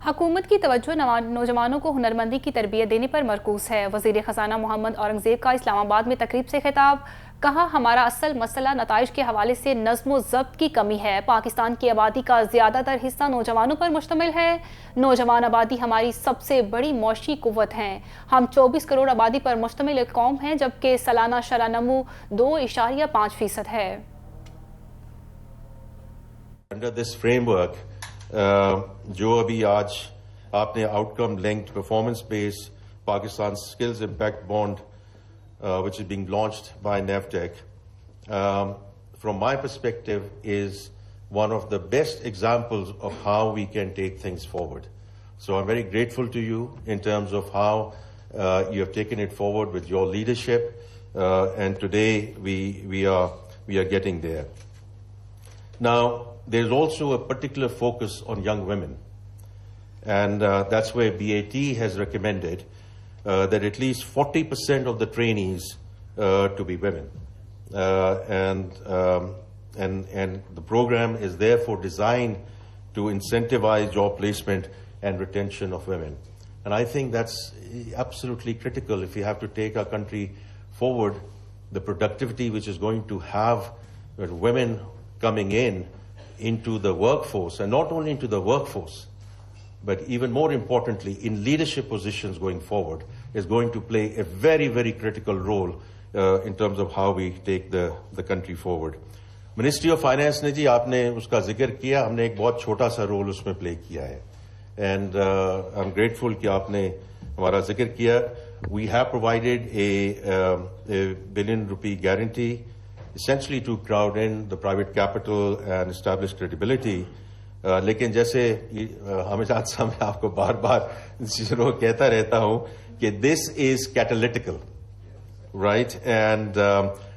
हुकूमत की तवज्जो नौजवानों को हुनरमंदी की तरबियत देने पर मरकूज है। वज़ीर ख़ज़ाना मोहम्मद औरंगज़ेब का इस्लामाबाद में तकरीब से खिताब। कहा, हमारा असल मसला नताइज के हवाले से नज़्म व ज़ब्त की कमी है। पाकिस्तान की आबादी का ज़्यादातर हिस्सा नौजवानों पर मुश्तमिल है। नौजवान आबादी हमारी सबसे बड़ी मौशी कुव्वत है। हम 24 करोड़ आबादी पर मुश्तमिल एक कौम हैं, जबकि सालाना शरह नमू 2.5% है। Under this framework, जो अभी आज आपने outcome linked performance based Pakistan skills impact bond which is being launched by NAVTEC, from my perspective is one of the best examples of how we can take things forward. So I'm very grateful to you in terms of how you have taken it forward with your leadership, and today we are getting there. Now, there's also a particular focus on young women, and that's where BAT has recommended that at least 40% of the trainees to be women, and the program is therefore designed to incentivize job placement and retention of women. And I think that's absolutely critical if we have to take our country forward. The productivity which is going to have women coming into the workforce, and not only into the workforce, but even more importantly, in leadership positions going forward, is going to play a very, very critical role in terms of how we take the country forward. Ministry of Finance ने जी आपने उसका जिक्र किया, हमने एक बहुत छोटा सा रोल उसमें प्ले किया है, and I'm grateful कि आपने हमारा जिक्र किया. We have provided a $1 billion guarantee, essentially to crowd in the private capital and establish credibility. लेकिन जैसे हमेशा मैं आपको बार बार जरूर कहता रहता हूं कि this is catalytical, right, and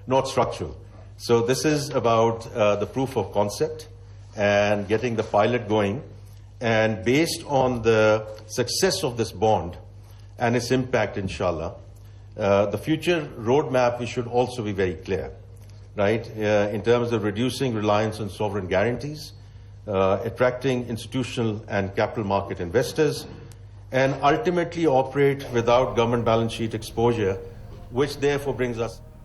not structural. So this is about the proof of concept and getting the pilot going, and based on the success of this bond and its impact, inshallah, the future roadmap we should also be very clear, right, in terms of reducing reliance on sovereign guarantees, attracting institutional and capital market investors, and ultimately operate without government balance sheet exposure, which therefore brings us